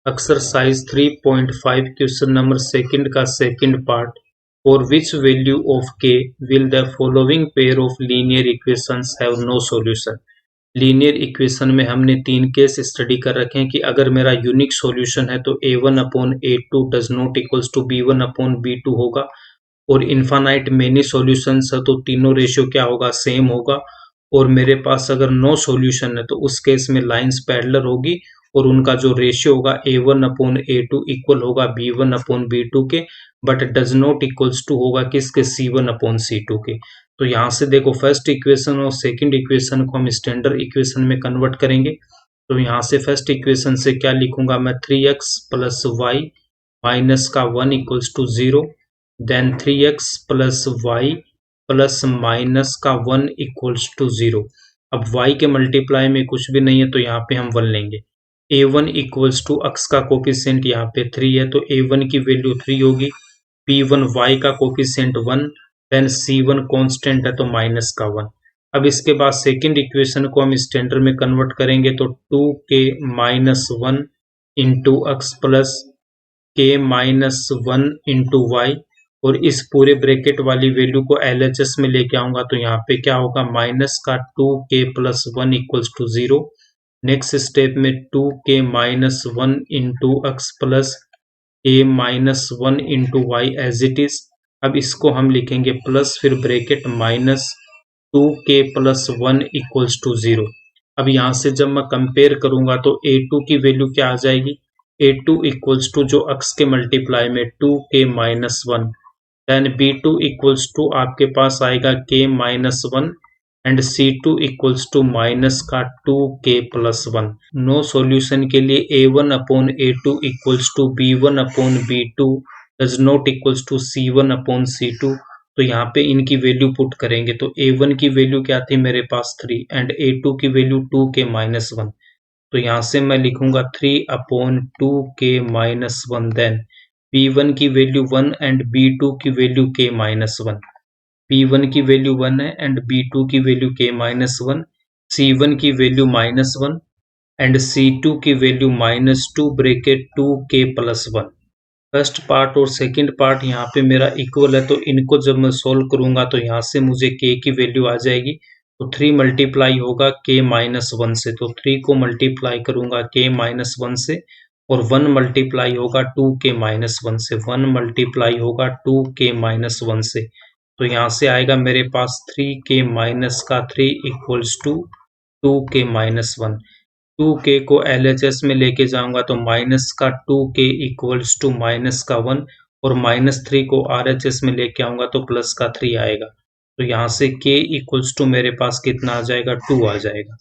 Exercise 3.5 question number second का second part. For which value of K will the following pair of linear equations have no solution. Linear equation में हमने तीन case study कर रखे हैं कि अगर मेरा यूनिक सॉल्यूशन है तो a1 upon a2 does not equals to b1 upon b2 होगा, और इन्फानाइट मेनी सॉल्यूशंस है तो तीनों रेशियो क्या होगा, सेम होगा। और मेरे पास अगर नो सॉल्यूशन है तो उस केस में लाइंस पैरेलल होगी और उनका जो रेशियो होगा a1 अपॉन a2 इक्वल होगा b1 अपॉन b2 के, but does not equals to होगा किसके, c1 अपॉन c2 के। तो यहाँ से देखो फर्स्ट इक्वेशन और सेकंड इक्वेशन को हम स्टैंडर्ड इक्वेशन में कन्वर्ट करेंगे। तो यहाँ से फर्स्ट इक्वेशन से क्या लिखूंगा मैं, 3x प्लस वाई माइनस का 1 equals to 0, then 3x plus y plus minus का 1 इक्वल्स टू 0। अब y के मल्टीप्लाई में कुछ भी नहीं है तो यहाँ पे हम 1 लेंगे। a1 इक्वल्स टू x का कोफिशिएंट यहाँ पे 3 है तो a1 की वैल्यू 3 होगी, p1 y का कोफिशिएंट 1, देन c1 कांस्टेंट है तो माइनस का 1। अब इसके बाद सेकंड इक्वेशन को हम स्टैंडर्ड में कन्वर्ट करेंगे तो 2k minus 1 into x plus k minus 1 into y, और इस पूरे ब्रैकेट वाली वैल्यू को LHS में लेके आऊंगा तो यहाँ पे क्या होगा, माइनस का 2k plus 1 equals to 0। Next step में 2k minus 1 into x plus a minus 1 into y as it is. अब इसको हम लिखेंगे प्लस फिर bracket minus 2k plus 1 equals to 0। अब यहाँ से जब मैं कंपेयर करूंगा तो a2 की वैल्यू क्या आ जाएगी, a2 इक्वल्स टू जो x के मल्टीप्लाई में 2k minus 1, then b2 equals to आपके पास आएगा k minus 1 and c2 equals to minus का 2k प्लस 1। नो सॉल्यूशन के लिए a1 upon a2 equals to b1 upon b2 does not equals to c1 upon c2। तो यहाँ पे इनकी वैल्यू पुट करेंगे तो a1 की वैल्यू क्या थी मेरे पास 3 एंड a2 की वैल्यू 2k माइनस 1। तो यहाँ से मैं लिखूंगा 3 upon 2k minus 1, then b1 की वैल्यू 1 एंड b2 की वैल्यू k माइनस 1। p1 की वैल्यू 1 है एंड b2 की वैल्यू k माइनस 1, c1 की वैल्यू माइनस 1 एंड c2 की value minus 2 bracket 2k plus 1। First part और सेकंड पार्ट यहाँ पे मेरा इक्वल है तो इनको जब मैं सोल्व करूंगा तो यहाँ से मुझे k की वैल्यू आ जाएगी। तो 3 मल्टीप्लाई होगा k माइनस 1 से, तो 3 को मल्टीप्लाई करूंगा k माइनस 1 से, और 1 मल्टीप्लाई होगा 2k माइनस 1 से, 1 मल्टीप्लाई होगा 2k माइनस 1 से। तो यहाँ से आएगा मेरे पास 3k माइनस का 3 equals to 2k minus 1। 2k को LHS में लेके जाऊंगा तो माइनस का 2k इक्वल्स टू माइनस का 1, और माइनस 3 को RHS में लेके आऊंगा तो प्लस का 3 आएगा। तो यहाँ से k इक्वल्स टू मेरे पास कितना आ जाएगा, 2 आ जाएगा।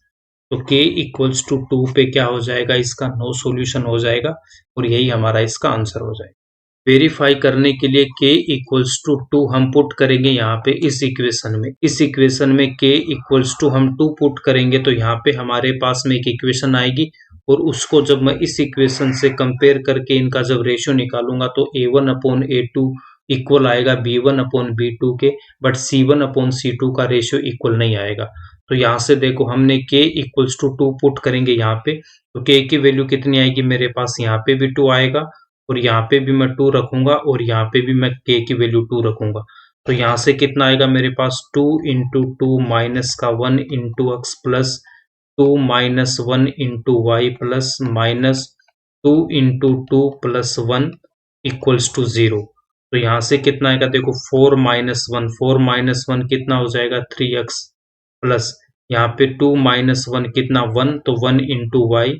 तो k इक्वल्स टू 2 पे क्या हो जाएगा, इसका नो सॉल्यूशन हो जाएगा और यही हमारा इसका आंसर हो जाएगा। वेरीफाई करने के लिए k इक्वल्स टू 2 हम पुट करेंगे यहाँ पे इस इक्वेशन में। इस इक्वेशन में k इक्वल्स टू हम 2 पुट करेंगे तो यहाँ पे हमारे पास में एक इक्वेशन आएगी, और उसको जब मैं इस इक्वेशन से कंपेयर करके इनका जब रेशियो निकालूंगा तो a1 अपॉन a2 इक्वल आएगा b1 अपॉन b2 के, बट c1 अपॉन c2 का रेशियो इक्वल नहीं आएगा। तो यहाँ से देखो हमने k इक्वल्स टू 2 पुट करेंगे यहाँ पे, तो k की वैल्यू कितनी आएगी मेरे पास, यहाँ पे भी 2 आएगा, और यहाँ पे भी मैं 2 रखूंगा, और यहाँ पे भी मैं k की वैल्यू 2 रखूंगा। तो यहाँ से कितना आएगा मेरे पास, 2 इंटू 2 माइनस का 1 into x plus 2 minus 1 into y plus minus 2 into 2 plus 1 equals to 0। तो यहाँ से कितना आएगा देखो, 4 माइनस 1, 4 माइनस 1 कितना हो जाएगा, 3x प्लस यहाँ पे 2 माइनस 1 कितना 1, तो 1 इंटू वाई,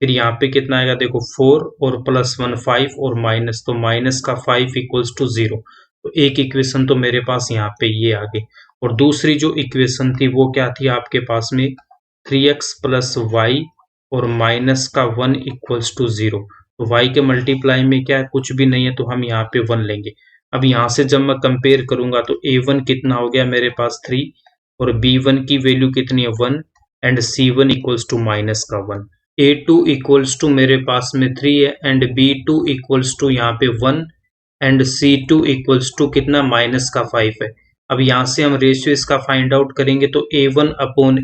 फिर यहाँ पे कितना आएगा देखो 4 और प्लस 1 5 और माइनस, तो माइनस का 5 इक्वल्स टू 0। तो एक इक्वेशन तो मेरे पास यहाँ पे ये आ गई, और दूसरी जो इक्वेशन थी वो क्या थी आपके पास में, 3x प्लस वाई और माइनस का 1 इक्वल्स टू 0। तो y के मल्टीप्लाई में क्या है, कुछ भी नहीं है तो हम यहाँ पे 1 लेंगे। अब यहाँ से जब मैं कंपेयर करूंगा तो a1 कितना हो गया मेरे पास 3, और b1 की वैल्यू कितनी है 1, and c1 equals to minus का 1। a2 इक्वल्स टू मेरे पास में 3 है एंड b2 इक्वल्स टू यहाँ पे 1 एंड c2 इक्वल्स टू कितना, माइनस का 5 है। अब यहाँ से हम रेशियो इसका फाइंड आउट करेंगे तो a1 upon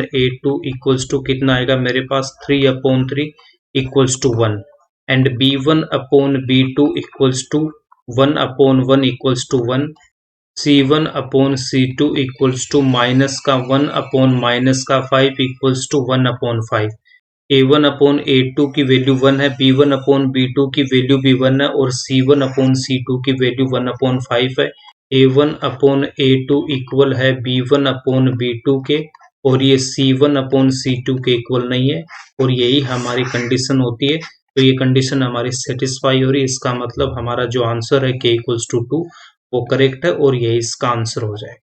a2 equals to कितना आएगा मेरे पास, 3 upon 3, equals to 1 and B1 upon B2 equals to 1 upon 1 equals to 1, C1 upon C2 equals to minus का 1 अपॉन माइनस का 5 equals to 1 upon 5। A1 upon A2 की value 1 है, B1 upon B2 की value भी 1 है और C1 upon C2 की value 1 upon 5 है। A1 अपॉन A2 इक्वल है B1 अपॉन B2 के और ये C1 अपॉन C2 के इक्वल नहीं है और यही हमारी कंडीशन होती है। तो ये कंडीशन हमारी सेटिस्फाई हो रही है, इसका मतलब हमारा जो आंसर है k इक्वल्स टू 2 वो करेक्ट है और यही इसका आंसर हो जाएगा।